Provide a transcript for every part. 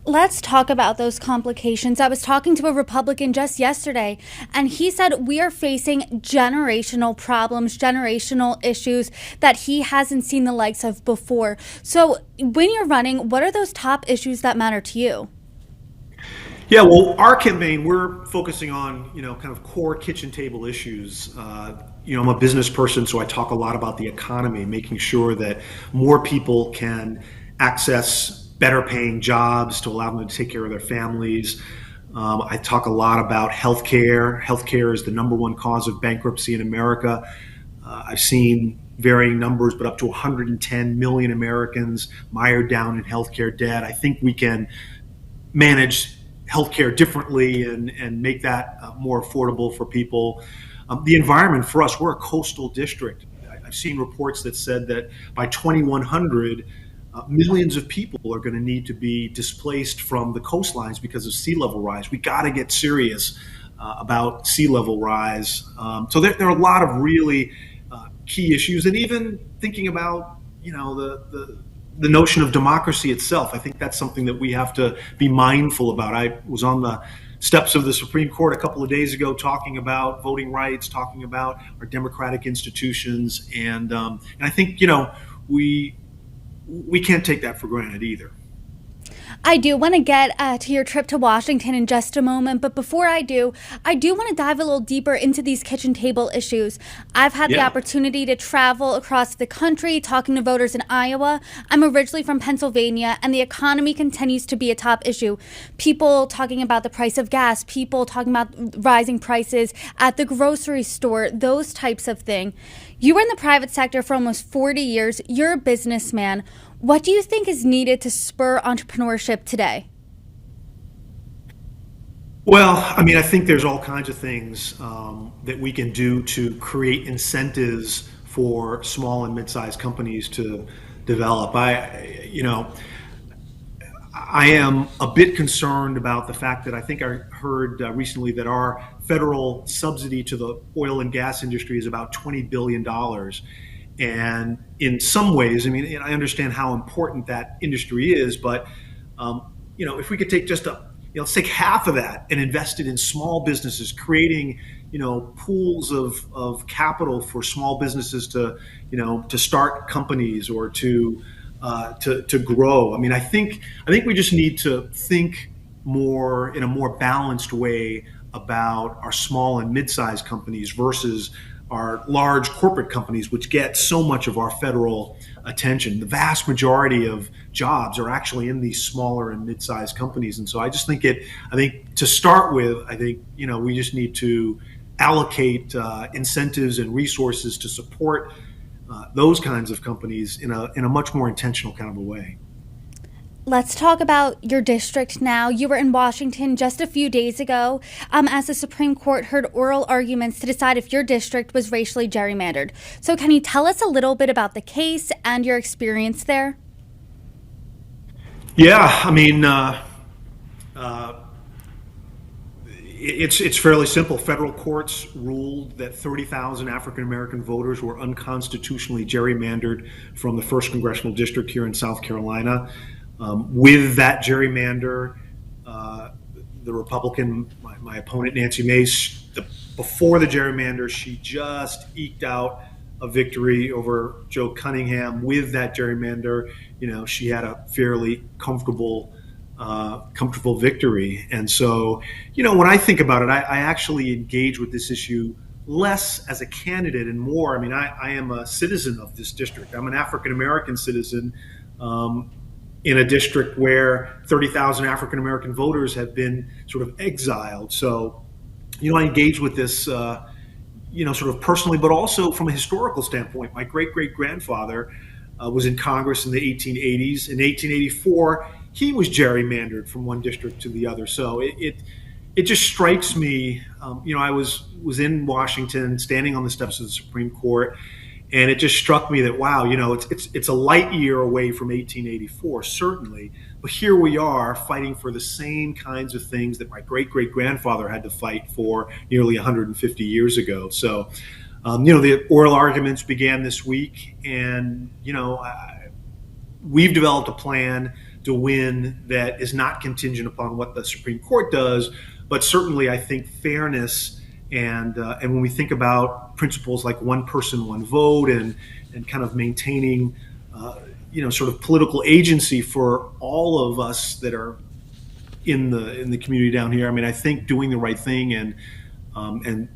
Let's talk about those complications. I was talking to a Republican just yesterday, and he said we are facing generational problems, generational issues that he hasn't seen the likes of before. So, when you're running, what are those top issues that matter to you? Yeah, well, our campaign, we're focusing on, kind of core kitchen table issues. I'm a business person, so I talk a lot about the economy, making sure that more people can access better paying jobs to allow them to take care of their families. I talk a lot about healthcare. Healthcare is the number one cause of bankruptcy in America. I've seen varying numbers, but up to 110 million Americans mired down in healthcare debt. I think we can manage healthcare differently and make that more affordable for people. The environment for us, we're a coastal district. I've seen reports that said that by 2100, millions of people are going to need to be displaced from the coastlines because of sea level rise. We got to get serious about sea level rise. So there are a lot of really key issues, and even thinking about the notion of democracy itself. I think that's something that we have to be mindful about. I was on the steps of the Supreme Court a couple of days ago talking about voting rights, talking about our democratic institutions, and I think we can't take that for granted either. I do want to get to your trip to Washington in just a moment, but before I do want to dive a little deeper into these kitchen table issues. I've had the Yeah. opportunity to travel across the country talking to voters in Iowa. I'm originally from Pennsylvania, and the economy continues to be a top issue. People talking about the price of gas, people talking about rising prices at the grocery store, those types of things. You were in the private sector for almost 40 years. You're a businessman. What do you think is needed to spur entrepreneurship today? Well, I mean, I think there's all kinds of things that we can do to create incentives for small and mid-sized companies to develop. I am a bit concerned about the fact that I think I heard recently that our federal subsidy to the oil and gas industry is about $20 billion. And in some ways, I mean, I understand how important that industry is, but if we could take just let's take half of that and invest it in small businesses, creating, pools of capital for small businesses to start companies or to grow. I mean, I think we just need to think more in a more balanced way about our small and mid-sized companies versus our large corporate companies, which get so much of our federal attention. The vast majority of jobs are actually in these smaller and mid-sized companies, and so I think to start with, I think we just need to allocate incentives and resources to support those kinds of companies in a much more intentional kind of a way. Let's talk about your district now. You were in Washington just a few days ago as the Supreme Court heard oral arguments to decide if your district was racially gerrymandered. So, can you tell us a little bit about the case and your experience there? Yeah, I mean, it's fairly simple. Federal courts ruled that 30,000 African American voters were unconstitutionally gerrymandered from the first congressional district here in South Carolina. With that gerrymander, uh, the Republican, my opponent Nancy Mace, before the gerrymander, she just eked out a victory over Joe Cunningham. With that gerrymander, she had a fairly comfortable victory. And so, when I think about it, I actually engage with this issue less as a candidate and more. I mean, I am a citizen of this district. I'm an African American citizen. Um, in a district where 30,000 African American voters have been sort of exiled. So, I engage with this, sort of personally, but also from a historical standpoint. My great great grandfather was in Congress in the 1880s. In 1884, he was gerrymandered from one district to the other. So it just strikes me. I was in Washington, standing on the steps of the Supreme Court, and it just struck me that wow, it's a light year away from 1884, certainly, but here we are fighting for the same kinds of things that my great great grandfather had to fight for nearly 150 years ago. So, the oral arguments began this week, and we've developed a plan to win that is not contingent upon what the Supreme Court does, but certainly I think fairness and when we think about principles like one person, one vote, and kind of maintaining sort of political agency for all of us that are in the community down here. I mean, I think doing the right thing and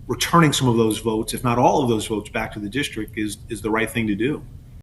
returning some of those votes, if not all of those votes, back to the district is the right thing to do.